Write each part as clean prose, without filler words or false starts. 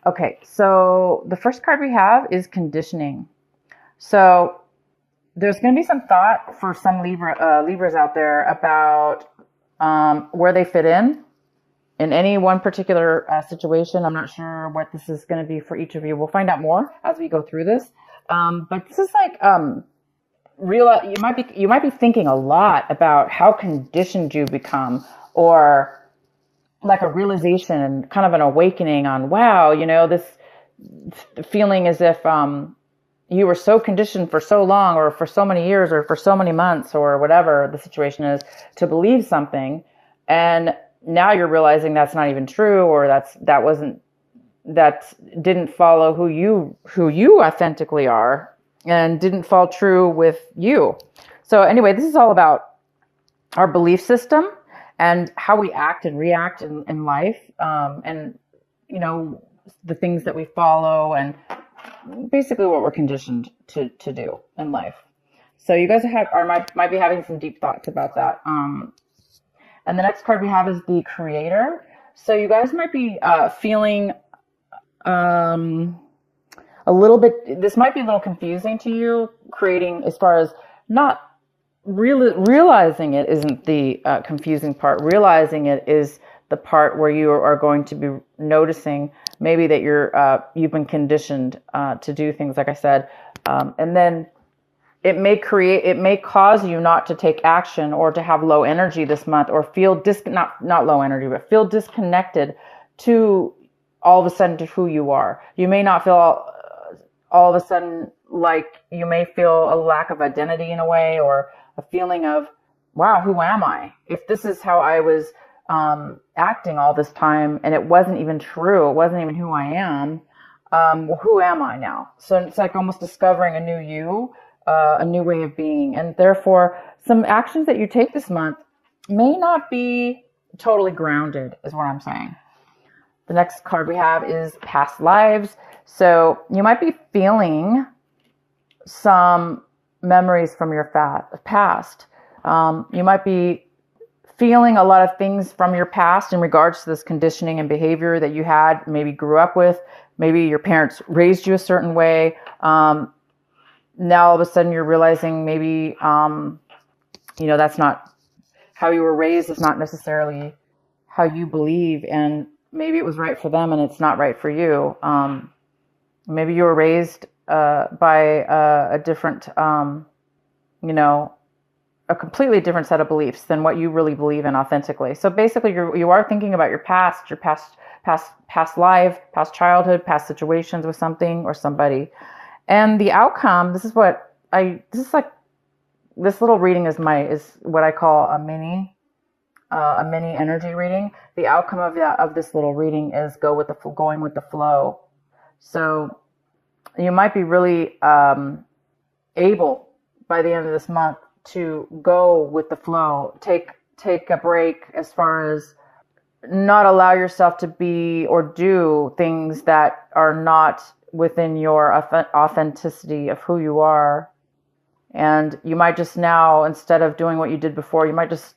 Okay, so the first card we have is conditioning. So there's going to be some thought for some Libras out there about where they fit in any one particular situation. I'm not sure what this is going to be for each of you. We'll find out more as we go through this. But this is like you might be thinking a lot about how conditioned you become, or like a realization and kind of an awakening on, wow, this feeling as if you were so conditioned for so long, or for so many years, or for so many months, or whatever the situation is, to believe something, and now you're realizing that's not even true, or that didn't follow who you authentically are, and didn't fall true with you. So anyway, this is all about our belief system and how we act and react in life, and the things that we follow, and basically what we're conditioned to do in life. So you guys might be having some deep thoughts about that. And the next card we have is the Creator. So you guys might be feeling a little bit, this might be a little confusing to you, creating, as far as not realizing it isn't the confusing part. Realizing it is the part where you are going to be noticing maybe that you've been conditioned to do things, like I said, and then it may cause you not to take action, or to have low energy this month, or feel not low energy, but feel disconnected to all of a sudden to who you are. You may not feel all of a sudden, like you may feel a lack of identity in a way, or a feeling of, wow, who am I? If this is how I was acting all this time, and it wasn't even true, it wasn't even who I am, well, who am I now? So it's like almost discovering a new you, a new way of being. And therefore, some actions that you take this month may not be totally grounded, is what I'm saying. The next card we have is past lives. So you might be feeling some memories from your past. You might be feeling a lot of things from your past in regards to this conditioning and behavior that you had, maybe grew up with. Maybe your parents raised you a certain way. Now all of a sudden you're realizing maybe, that's not how you were raised, is not necessarily how you believe, and maybe it was right for them and it's not right for you. Maybe you were raised by a different, a completely different set of beliefs than what you really believe in authentically. So basically you are thinking about your past life, past childhood, past situations with something or somebody. And the outcome, this little reading is what I call a mini energy reading. The outcome of this little reading is going with the flow. So you might be really able by the end of this month to go with the flow. Take a break, as far as not allow yourself to be or do things that are not within your authenticity of who you are. And you might just now, instead of doing what you did before, you might just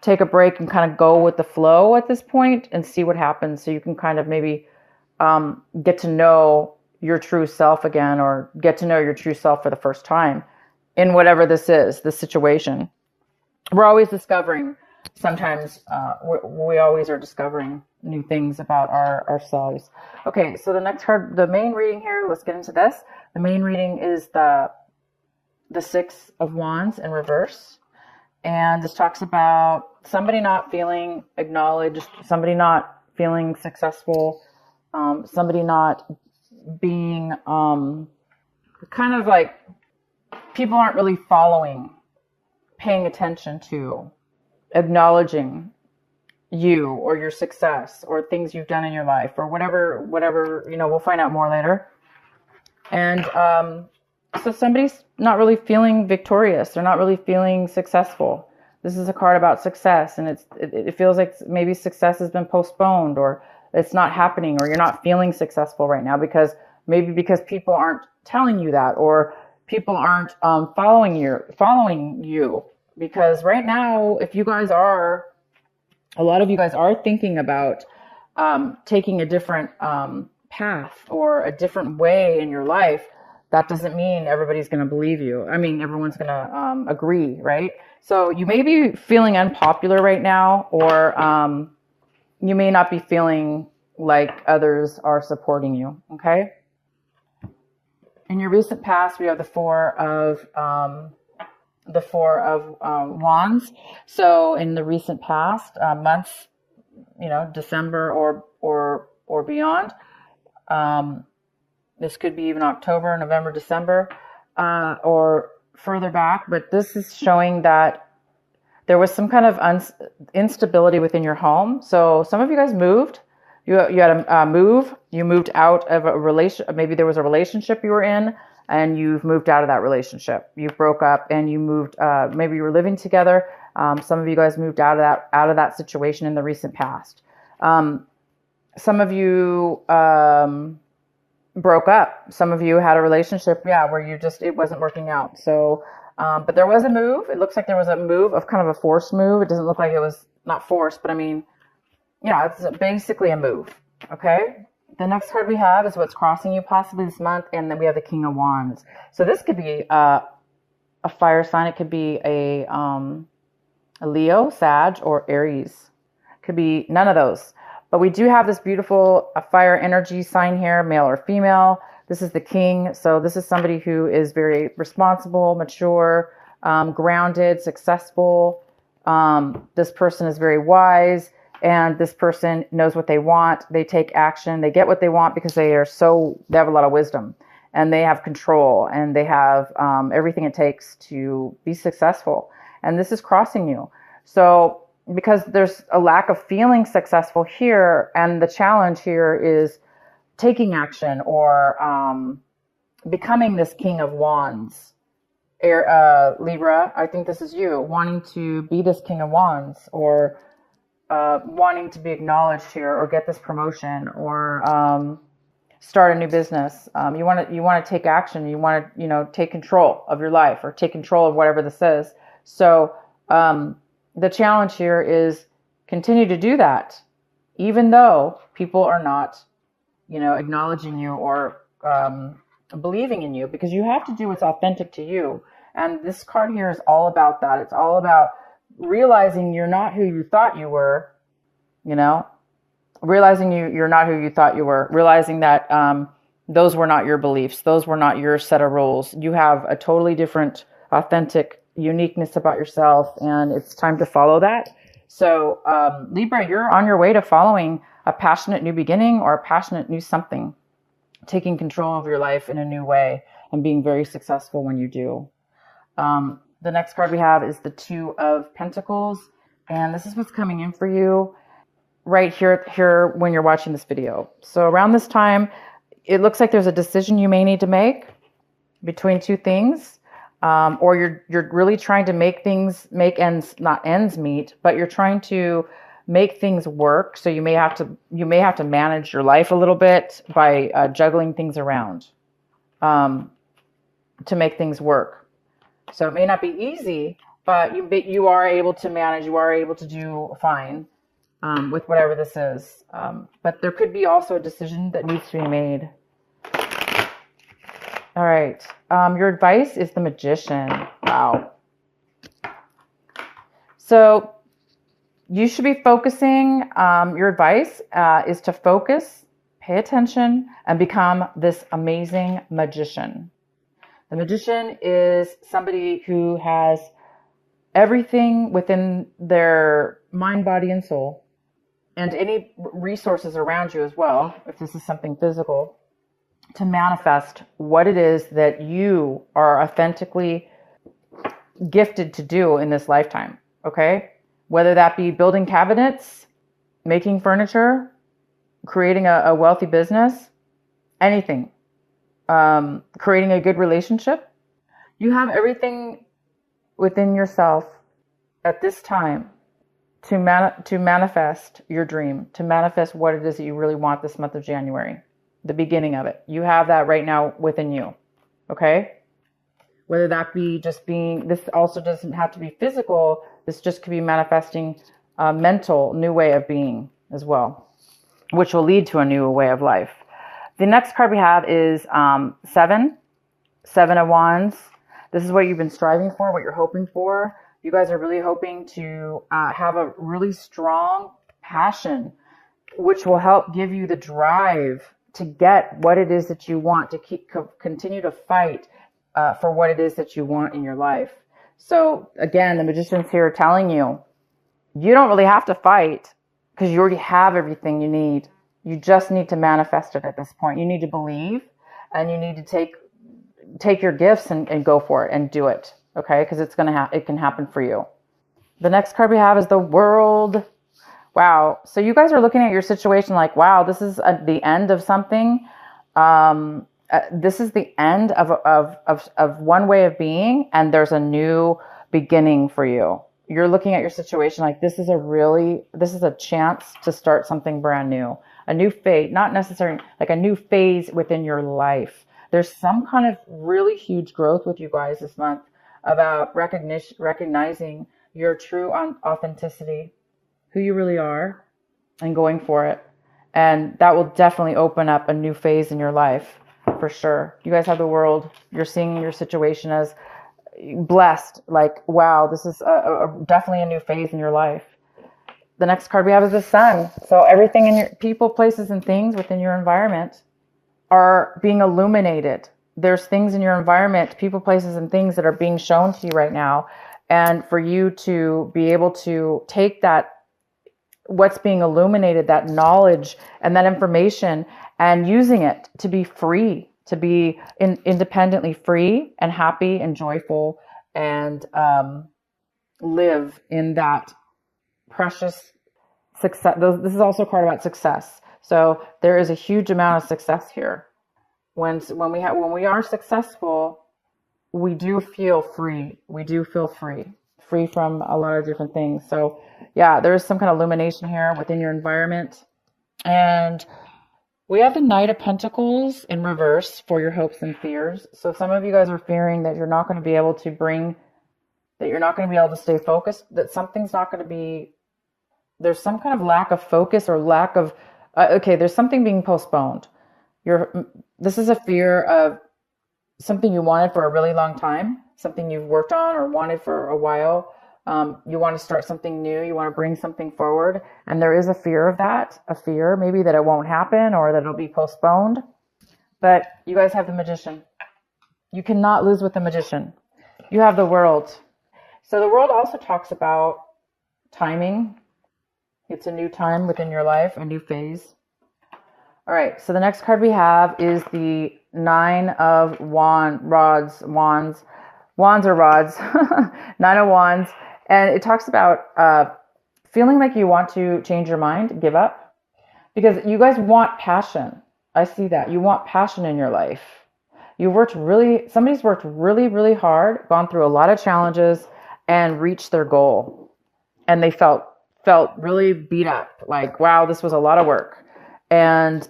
take a break and kind of go with the flow at this point and see what happens. So you can kind of maybe get to know your true self again, or get to know your true self for the first time in whatever this situation. We're always discovering, sometimes we always are discovering new things about ourselves. Okay, so the next card, the main reading here, let's get into this. The main reading is the Six of Wands in reverse. And this talks about somebody not feeling acknowledged, somebody not feeling successful, somebody not being kind of like people aren't really paying attention to, acknowledging you or your success or things you've done in your life or whatever, we'll find out more later. And so somebody's not really feeling victorious. They're not really feeling successful. This is a card about success, and it feels like maybe success has been postponed, or it's not happening, or you're not feeling successful right now because people aren't telling you that, or people aren't following you. Because right now, a lot of you guys are thinking about taking a different path or a different way in your life, that doesn't mean everybody's going to believe you. I mean, everyone's going to agree, right? So you may be feeling unpopular right now, or you may not be feeling like others are supporting you, okay? In your recent past, we have the Four of Wands. So in the recent past, months, December or beyond, this could be even October, November, December, or further back. But this is showing that there was some kind of instability within your home. So some of you guys moved. You had a move. You moved out of a relation. Maybe there was a relationship you were in, and you've moved out of that relationship. You broke up, and you moved. Maybe you were living together. Some of you guys moved out of that situation in the recent past. Some of you broke up. Some of you had a relationship, where it wasn't working out. So, but there was a move. It looks like there was a move of kind of a forced move. It doesn't look like it was not forced, but I mean, it's basically a move. Okay. The next card we have is what's crossing you possibly this month. And then we have the King of Wands. So this could be a fire sign. It could be a Leo, Sag, or Aries. Could be none of those. But we do have this beautiful fire energy sign here, male or female. This is the King. So this is somebody who is very responsible, mature, grounded, successful. This person is very wise, and this person knows what they want. They take action. They get what they want because they have a lot of wisdom, and they have control, and they have everything it takes to be successful. And this is crossing you. So because there's a lack of feeling successful here, and the challenge here is taking action or becoming this King of Wands. Libra, I think this is you, wanting to be this King of Wands, or wanting to be acknowledged here, or get this promotion, or start a new business. You want to take action. You want to take control of your life, or take control of whatever this is. So the challenge here is continue to do that, even though people are not, acknowledging you or believing in you, because you have to do what's authentic to you. And this card here is all about that. It's all about realizing you're not who you thought you were, realizing you're not who you thought you were, realizing that those were not your beliefs. Those were not your set of rules. You have a totally different, authentic uniqueness about yourself, and it's time to follow that. So Libra, you're on your way to following a passionate new beginning, or a passionate new something, taking control of your life in a new way, and being very successful when you do. The next card we have is the Two of Pentacles, and this is what's coming in for you right here when you're watching this video. So around this time, it looks like there's a decision you may need to make between two things. Or you're really trying to make not ends meet, but you're trying to make things work. So you may have to manage your life a little bit by juggling things around to make things work. So it may not be easy, but you are able to manage. You are able to do fine with whatever this is. But there could be also a decision that needs to be made. All right. Your advice is the Magician. Wow. So you should be focusing. Your advice is to focus, pay attention, and become this amazing magician. The magician is somebody who has everything within their mind, body, and soul, and any resources around you as well, if this is something physical, to manifest what it is that you are authentically gifted to do in this lifetime. Okay? Whether that be building cabinets, making furniture, creating a wealthy business, anything, creating a good relationship. You have everything within yourself at this time to manifest your dream, to manifest what it is that you really want this month of January. The beginning of it. You have that right now within you. Okay? Whether that be just being, this also doesn't have to be physical. This just could be manifesting a mental new way of being as well, which will lead to a new way of life. The next card we have is Seven of Wands. This is what you've been striving for, what you're hoping for. You guys are really hoping to have a really strong passion, which will help give you the drive to get what it is that you want, to continue to fight for what it is that you want in your life. So again, the Magician's here telling you, you don't really have to fight because you already have everything you need. You just need to manifest it at this point. You need to believe, and you need to take your gifts and go for it and do it. Okay? Because it can happen for you. The next card we have is the World. Wow. So you guys are looking at your situation like, wow, this is the end of something. This is the end of one way of being, and there's a new beginning for you. You're looking at your situation like this is a chance to start something brand new, a new phase, not necessarily like a new phase within your life. There's some kind of really huge growth with you guys this month about recognizing your true authenticity, who you really are, and going for it. And that will definitely open up a new phase in your life for sure. You guys have the World. You're seeing your situation as blessed. Like, wow, this is definitely a new phase in your life. The next card we have is the Sun. So everything in your people, places, and things within your environment are being illuminated. There's things in your environment, people, places, and things that are being shown to you right now. And for you to be able to take that, what's being illuminated, that knowledge and that information, and using it to be free, to be independently free and happy and joyful, and live in that precious success. This is also a card about success. So there is a huge amount of success here. When we are successful, we do feel free. We do feel free from a lot of different things. So yeah, there is some kind of illumination here within your environment. And we have the Knight of Pentacles in reverse for your hopes and fears. So some of you guys are fearing that you're not going to be able to stay focused, that something's not going to be, there's some kind of lack of focus or lack of, there's something being postponed. This is a fear of something you wanted for a really long time, something you've worked on or wanted for a while. You want to start something new. You want to bring something forward. And there is a fear of that, a fear maybe that it won't happen or that it'll be postponed. But you guys have the Magician. You cannot lose with the Magician. You have the World. So the World also talks about timing. It's a new time within your life, a new phase. All right. So the next card we have is the Nine of Wands. Wands or rods. Nine of Wands. And it talks about feeling like you want to change your mind, give up. Because you guys want passion. I see that. You want passion in your life. Somebody's worked really, really hard, gone through a lot of challenges, and reached their goal. And they felt really beat up. Like, wow, this was a lot of work. And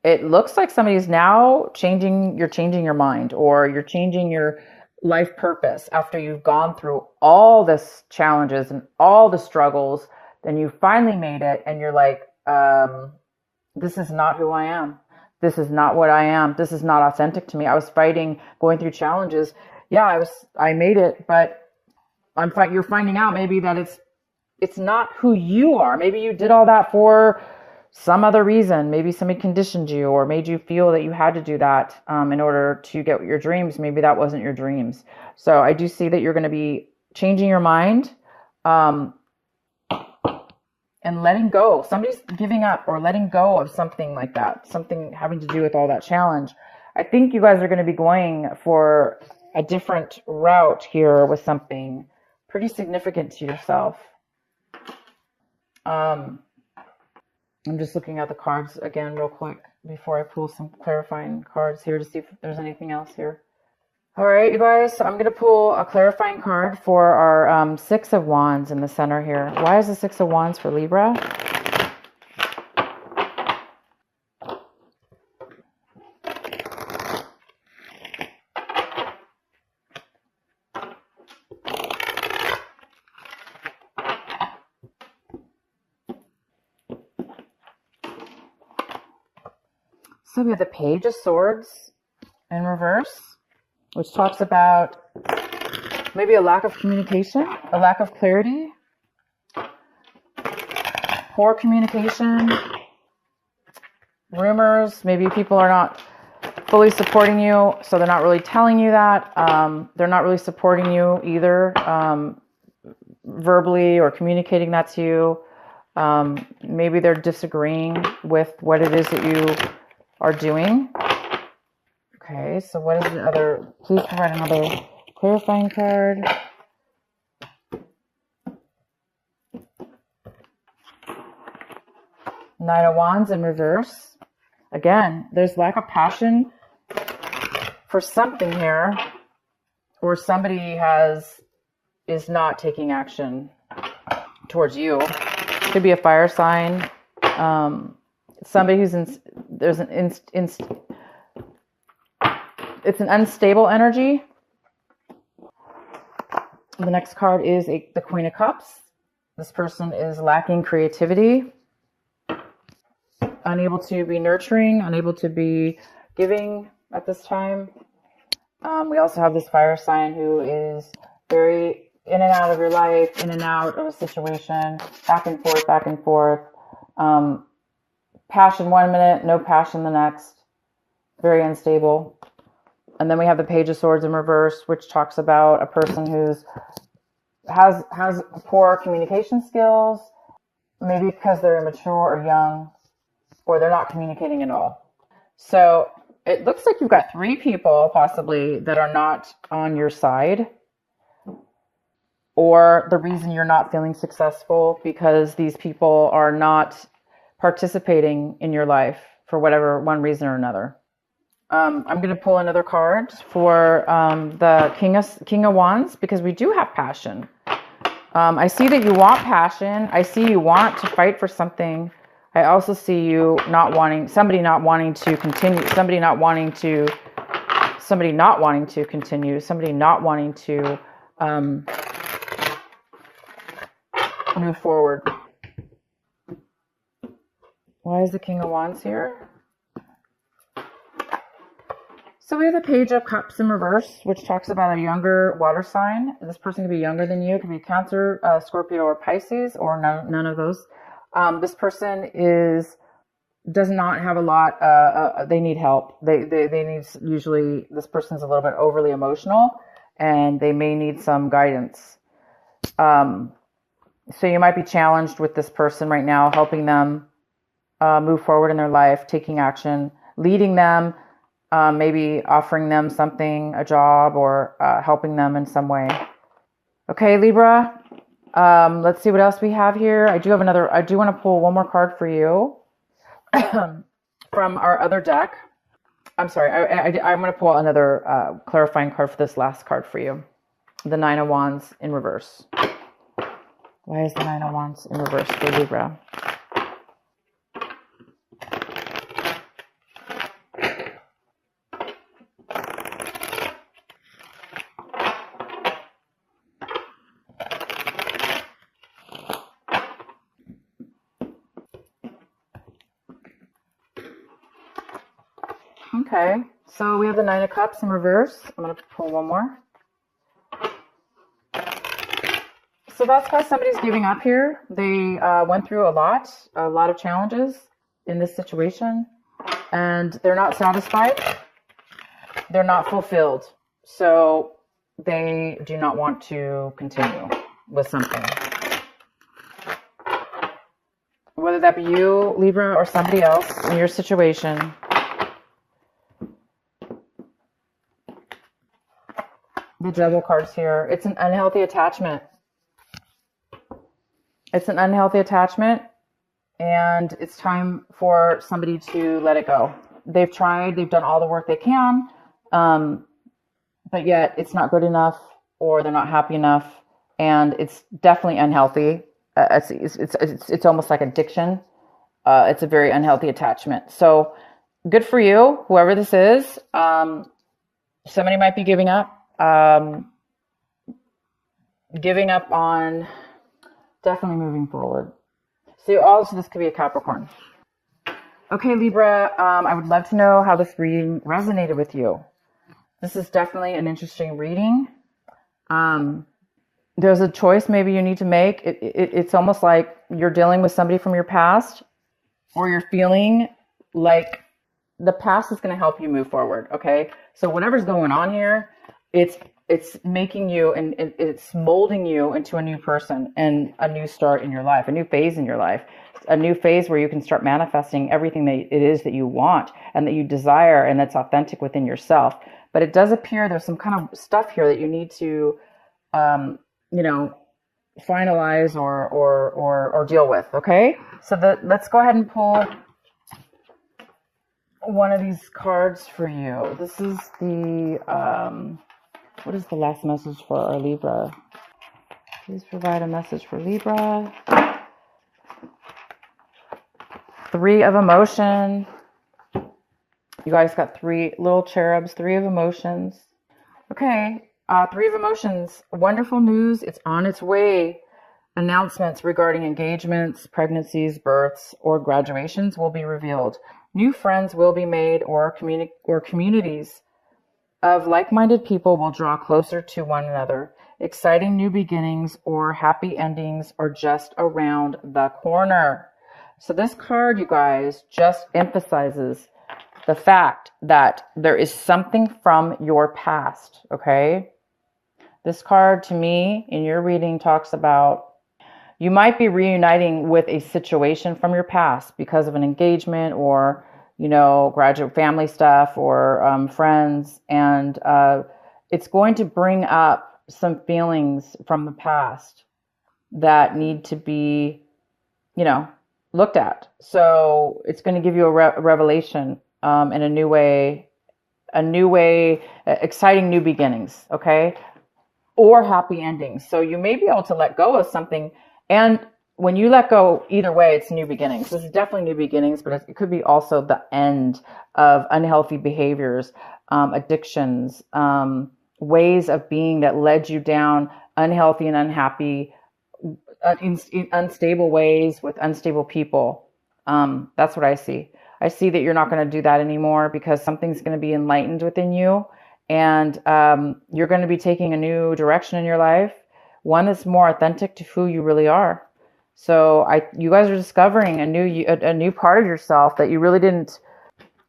it looks like somebody's now you're changing your mind, or you're changing your life purpose after you've gone through all this challenges and all the struggles. Then you finally made it, and you're like, this is not who I am. This is not what I am. This is not authentic to me. I was fighting, going through challenges. Yeah, I made it, but you're finding out maybe that it's not who you are. Maybe you did all that for some other reason. Maybe somebody conditioned you or made you feel that you had to do that in order to get your dreams. Maybe that wasn't your dreams. So I do see that you're going to be changing your mind and letting go. Somebody's giving up or letting go of something like that, something having to do with all that challenge. I think you guys are going to be going for a different route here with something pretty significant to yourself. I'm just looking at the cards again real quick before I pull some clarifying cards here to see if there's anything else here. All right, you guys, so I'm going to pull a clarifying card for our Six of Wands in the center here. Why is the Six of Wands for Libra? So we have the Page of Swords in reverse, which talks about maybe a lack of communication, a lack of clarity, poor communication, rumors. Maybe people are not fully supporting you, so they're not really telling you that. They're not really supporting you either, verbally or communicating that to you. Maybe they're disagreeing with what it is that you are doing. Okay, so what is the other? Please provide another clarifying card. Knight of Wands in reverse. Again, there's lack of passion for something here, or somebody is not taking action towards you. Could be a fire sign. Somebody who's it's an unstable energy. The next card is the Queen of Cups. This person is lacking creativity, unable to be nurturing, unable to be giving at this time. We also have this fire sign who is very in and out of your life, in and out of a situation, back and forth, back and forth. Passion one minute, no passion the next. Very unstable. And then we have the Page of Swords in reverse, which talks about a person who's has poor communication skills, maybe because they're immature or young, or they're not communicating at all. So it looks like you've got 3 people possibly that are not on your side, or the reason you're not feeling successful because these people are not participating in your life for whatever one reason or another. I'm going to pull another card for the King of Wands, because we do have passion. I see that you want passion. I see you want to fight for something. I also see you somebody not wanting to continue, somebody not wanting to move forward. Why is the King of Wands here? So we have the Page of Cups in reverse, which talks about a younger water sign. This person could be younger than you. It could be Cancer, Scorpio, or Pisces, or none of those. This person does not have a lot. They need help. They need, usually this person's a little bit overly emotional, and they may need some guidance. So you might be challenged with this person right now, helping them move forward in their life, taking action, leading them. Maybe offering them something, a job, or helping them in some way. Okay, Libra. Let's see what else we have here. I do want to pull one more card for you from our other deck. I'm sorry. I'm going to pull another clarifying card for this last card for you. The Nine of Wands in reverse. Why is the Nine of Wands in reverse for Libra? Okay, so we have the Nine of Cups in reverse. I'm going to pull one more. So that's why somebody's giving up here. They went through a lot of challenges in this situation, and they're not satisfied. They're not fulfilled. So they do not want to continue with something. Whether that be you, Libra, or somebody else in your situation. The Devil cards here. It's an unhealthy attachment. It's an unhealthy attachment, and it's time for somebody to let it go. They've tried, they've done all the work they can, but yet it's not good enough, or they're not happy enough, and it's definitely unhealthy. It's almost like addiction. It's a very unhealthy attachment. So good for you, whoever this is. Somebody might be giving up. Giving up on definitely moving forward. So also this could be a Capricorn. Okay, Libra, I would love to know how this reading resonated with you. This is definitely an interesting reading. There's a choice maybe you need to make. It's almost like you're dealing with somebody from your past, or you're feeling like the past is going to help you move forward. Okay. So whatever's going on here, it's making you, and it's molding you into a new person and a new start in your life, a new phase in your life, a new phase where you can start manifesting everything that it is that you want and that you desire and that's authentic within yourself. But it does appear there's some kind of stuff here that you need to, finalize or deal with. Okay. So let's go ahead and pull one of these cards for you. This is the, what is the last message for our Libra? Please provide a message for Libra. Three of emotion. You guys got three little cherubs, three of emotions. Okay. Three of emotions. Wonderful news. It's on its way. Announcements regarding engagements, pregnancies, births, or graduations will be revealed. New friends will be made, or communities of like-minded people will draw closer to one another. Exciting new beginnings or happy endings are just around the corner. So this card, you guys, just emphasizes the fact that there is something from your past, okay? This card, to me, in your reading, talks about you might be reuniting with a situation from your past because of an engagement or, graduate family stuff or friends. And it's going to bring up some feelings from the past that need to be, looked at. So it's going to give you a revelation in a new way, exciting new beginnings, okay? Or happy endings. So you may be able to let go of something. And when you let go, either way, it's new beginnings. This is definitely new beginnings, but it could be also the end of unhealthy behaviors, addictions, ways of being that led you down unhealthy and unhappy, in unstable ways with unstable people. That's what I see. I see that you're not going to do that anymore because something's going to be enlightened within you. And you're going to be taking a new direction in your life, one that's more authentic to who you really are. So you guys are discovering a new part of yourself that you really didn't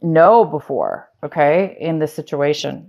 know before, okay, in this situation.